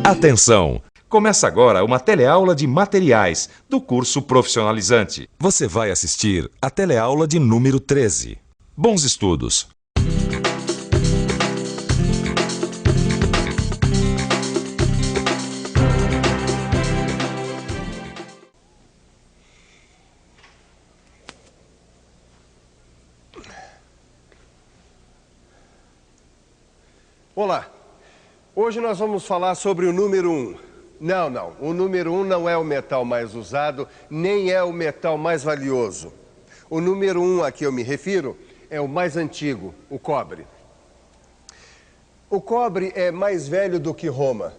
Atenção! Começa agora uma teleaula de materiais do curso profissionalizante. Você vai assistir a teleaula de número 13. Bons estudos! Olá! Hoje nós vamos falar sobre o número 1. Não, o número 1 não é o metal mais usado, nem é o metal mais valioso. O número 1 a que eu me refiro é o mais antigo, o cobre. O cobre é mais velho do que Roma.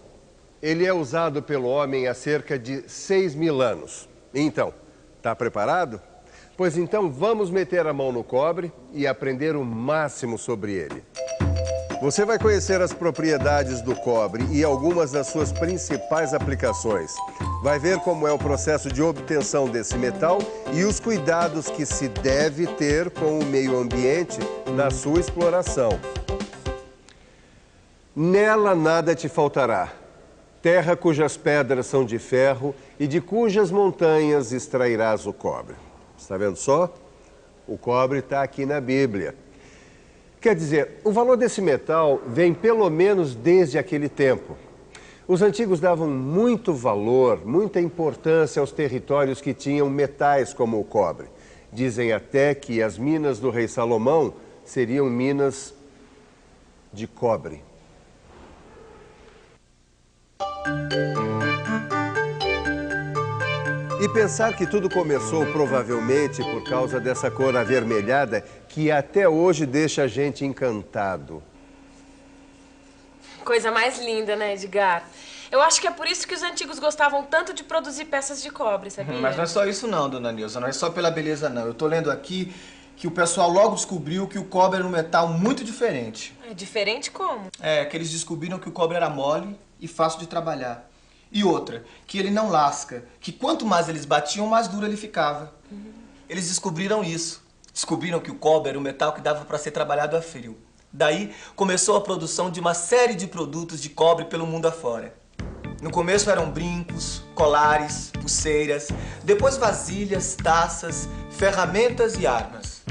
Ele é usado pelo homem há cerca de 6.000 anos. Então, está preparado? Pois então vamos meter a mão no cobre e aprender o máximo sobre ele. Você vai conhecer as propriedades do cobre e algumas das suas principais aplicações. Vai ver como é o processo de obtenção desse metal e os cuidados que se deve ter com o meio ambiente na sua exploração. Nela nada te faltará. Terra cujas pedras são de ferro e de cujas montanhas extrairás o cobre. Está vendo só? O cobre está aqui na Bíblia. Quer dizer, o valor desse metal vem pelo menos desde aquele tempo. Os antigos davam muito valor, muita importância aos territórios que tinham metais como o cobre. Dizem até que as minas do rei Salomão seriam minas de cobre. E pensar que tudo começou provavelmente por causa dessa cor avermelhada que até hoje deixa a gente encantado. Coisa mais linda, né, Edgar? Eu acho que é por isso que os antigos gostavam tanto de produzir peças de cobre, sabia? Mas não é só isso não, dona Nilza, não é só pela beleza não. Eu tô lendo aqui que o pessoal logo descobriu que o cobre era um metal muito diferente. É diferente como? É, que eles descobriram que o cobre era mole e fácil de trabalhar. E outra, que ele não lasca, que quanto mais eles batiam, mais duro ele ficava. Eles descobriram isso. Descobriram que o cobre era um metal que dava para ser trabalhado a frio. Daí começou a produção de uma série de produtos de cobre pelo mundo afora. No começo eram brincos, colares, pulseiras, depois vasilhas, taças, ferramentas e armas.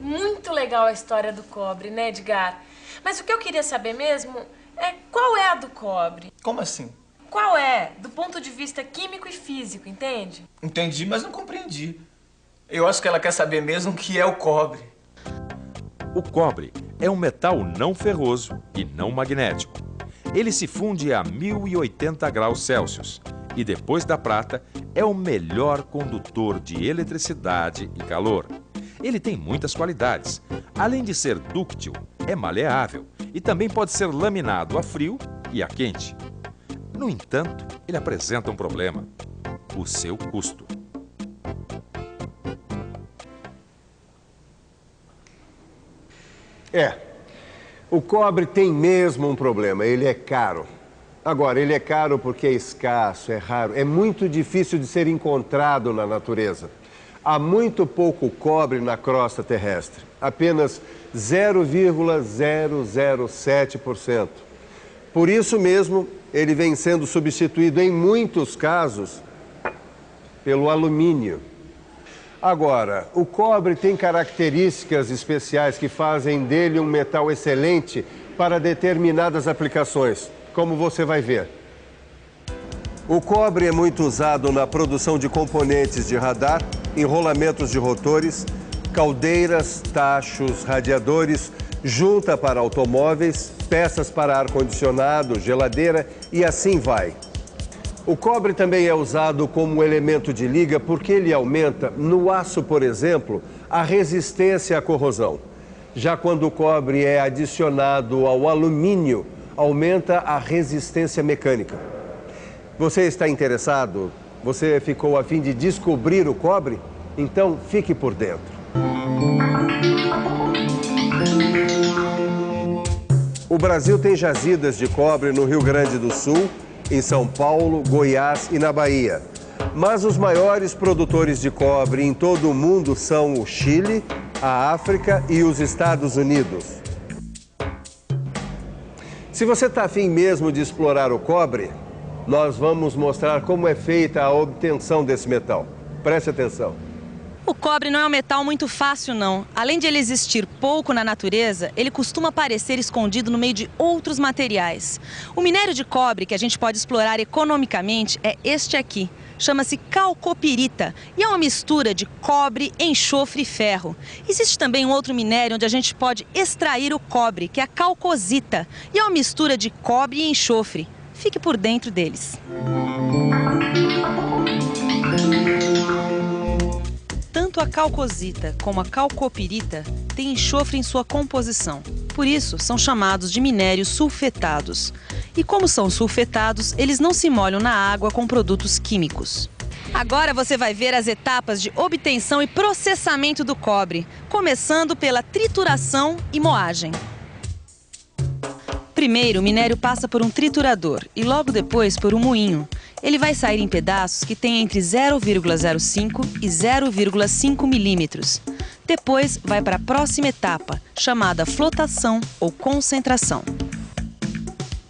Muito legal a história do cobre, né, Edgar? Mas o que eu queria saber mesmo é qual é a do cobre? Como assim? Qual é, do ponto de vista químico e físico, entende? Entendi, mas não compreendi. Eu acho que ela quer saber mesmo o que é o cobre. O cobre é um metal não ferroso e não magnético. Ele se funde a 1080 graus Celsius e depois da prata é o melhor condutor de eletricidade e calor. Ele tem muitas qualidades. Além de ser dúctil, é maleável e também pode ser laminado a frio e a quente. No entanto, ele apresenta um problema: o seu custo. O cobre tem mesmo um problema, ele é caro. Agora, ele é caro porque é escasso, é raro, é muito difícil de ser encontrado na natureza. Há muito pouco cobre na crosta terrestre, apenas 0,007%. Por isso mesmo, ele vem sendo substituído em muitos casos pelo alumínio. Agora, o cobre tem características especiais que fazem dele um metal excelente para determinadas aplicações, como você vai ver. O cobre é muito usado na produção de componentes de radar, enrolamentos de rotores, caldeiras, tachos, radiadores, junta para automóveis, peças para ar-condicionado, geladeira e assim vai. O cobre também é usado como elemento de liga porque ele aumenta, no aço, por exemplo, a resistência à corrosão. Já quando o cobre é adicionado ao alumínio, aumenta a resistência mecânica. Você está interessado? Você ficou a fim de descobrir o cobre? Então fique por dentro. O Brasil tem jazidas de cobre no Rio Grande do Sul, em São Paulo, Goiás e na Bahia. Mas os maiores produtores de cobre em todo o mundo são o Chile, a África e os Estados Unidos. Se você está afim mesmo de explorar o cobre, nós vamos mostrar como é feita a obtenção desse metal. Preste atenção. O cobre não é um metal muito fácil, não. Além de ele existir pouco na natureza, ele costuma aparecer escondido no meio de outros materiais. O minério de cobre que a gente pode explorar economicamente é este aqui. Chama-se calcopirita e é uma mistura de cobre, enxofre e ferro. Existe também um outro minério onde a gente pode extrair o cobre, que é a calcosita, e é uma mistura de cobre e enxofre. Fique por dentro deles. Tanto a calcosita como a calcopirita têm enxofre em sua composição. Por isso, são chamados de minérios sulfetados. E como são sulfetados, eles não se molham na água com produtos químicos. Agora você vai ver as etapas de obtenção e processamento do cobre, começando pela trituração e moagem. Primeiro, o minério passa por um triturador e logo depois por um moinho. Ele vai sair em pedaços que têm entre 0,05 e 0,5 milímetros. Depois vai para a próxima etapa, chamada flotação ou concentração.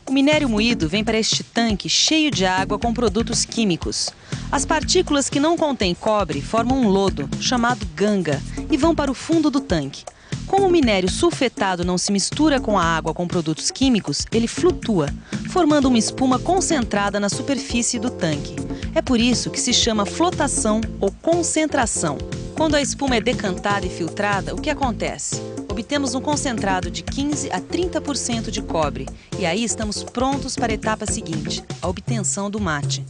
O minério moído vem para este tanque cheio de água com produtos químicos. As partículas que não contêm cobre formam um lodo, chamado ganga, e vão para o fundo do tanque. Como o minério sulfetado não se mistura com a água com produtos químicos, ele flutua, formando uma espuma concentrada na superfície do tanque. É por isso que se chama flotação ou concentração. Quando a espuma é decantada e filtrada, o que acontece? Obtemos um concentrado de 15 a 30% de cobre. E aí estamos prontos para a etapa seguinte, a obtenção do mate.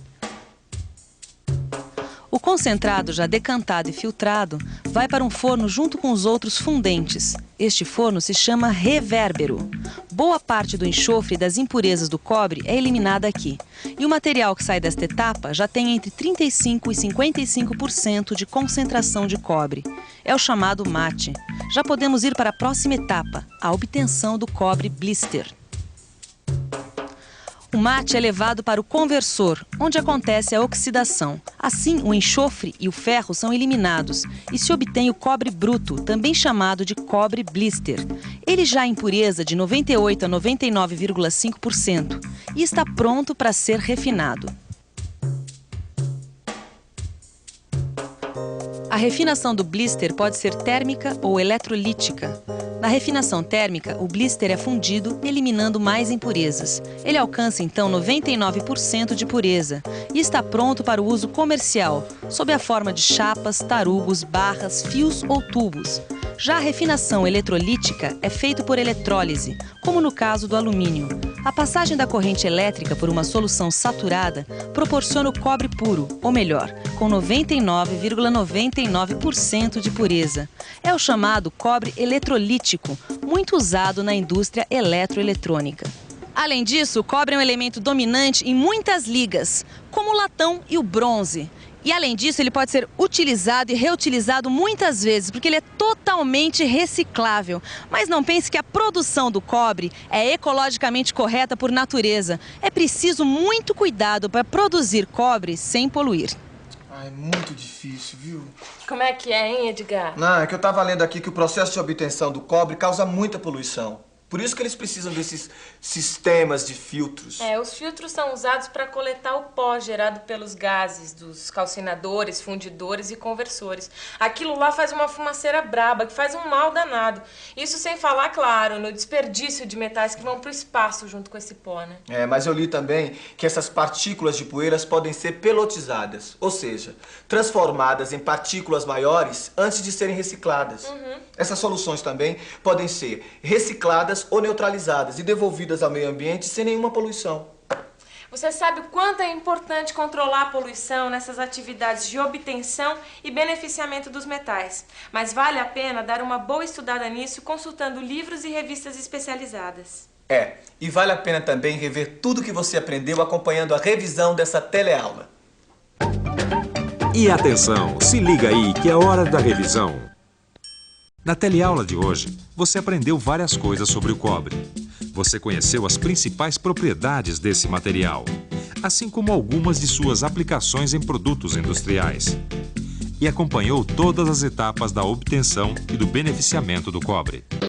O concentrado já decantado e filtrado vai para um forno junto com os outros fundentes. Este forno se chama revérbero. Boa parte do enxofre e das impurezas do cobre é eliminada aqui. E o material que sai desta etapa já tem entre 35% e 55% de concentração de cobre. É o chamado mate. Já podemos ir para a próxima etapa, a obtenção do cobre blister. O mate é levado para o conversor, onde acontece a oxidação. Assim, o enxofre e o ferro são eliminados e se obtém o cobre bruto, também chamado de cobre blister. Ele já em pureza de 98 a 99,5% e está pronto para ser refinado. A refinação do blister pode ser térmica ou eletrolítica. Na refinação térmica, o blister é fundido, eliminando mais impurezas. Ele alcança, então, 99% de pureza e está pronto para o uso comercial, sob a forma de chapas, tarugos, barras, fios ou tubos. Já a refinação eletrolítica é feita por eletrólise, como no caso do alumínio. A passagem da corrente elétrica por uma solução saturada proporciona o cobre puro, ou melhor, com 99,99% de pureza. É o chamado cobre eletrolítico, muito usado na indústria eletroeletrônica. Além disso, o cobre é um elemento dominante em muitas ligas, como o latão e o bronze. E além disso, ele pode ser utilizado e reutilizado muitas vezes, porque ele é totalmente reciclável. Mas não pense que a produção do cobre é ecologicamente correta por natureza. É preciso muito cuidado para produzir cobre sem poluir. Ai, muito difícil, viu? Como é que é, hein, Edgar? Não, é que eu tava lendo aqui que o processo de obtenção do cobre causa muita poluição. Por isso que eles precisam desses sistemas de filtros. Os filtros são usados para coletar o pó gerado pelos gases dos calcinadores, fundidores e conversores. Aquilo lá faz uma fumaceira braba, que faz um mal danado. Isso sem falar, claro, no desperdício de metais que vão para o espaço junto com esse pó, né? Mas eu li também que essas partículas de poeiras podem ser pelotizadas, ou seja, transformadas em partículas maiores antes de serem recicladas. Essas soluções também podem ser recicladas ou neutralizadas e devolvidas ao meio ambiente sem nenhuma poluição. Você sabe o quanto é importante controlar a poluição nessas atividades de obtenção e beneficiamento dos metais. Mas vale a pena dar uma boa estudada nisso consultando livros e revistas especializadas. E vale a pena também rever tudo que você aprendeu acompanhando a revisão dessa teleaula. E atenção, se liga aí que é hora da revisão. Na teleaula de hoje, você aprendeu várias coisas sobre o cobre. Você conheceu as principais propriedades desse material, assim como algumas de suas aplicações em produtos industriais. E acompanhou todas as etapas da obtenção e do beneficiamento do cobre.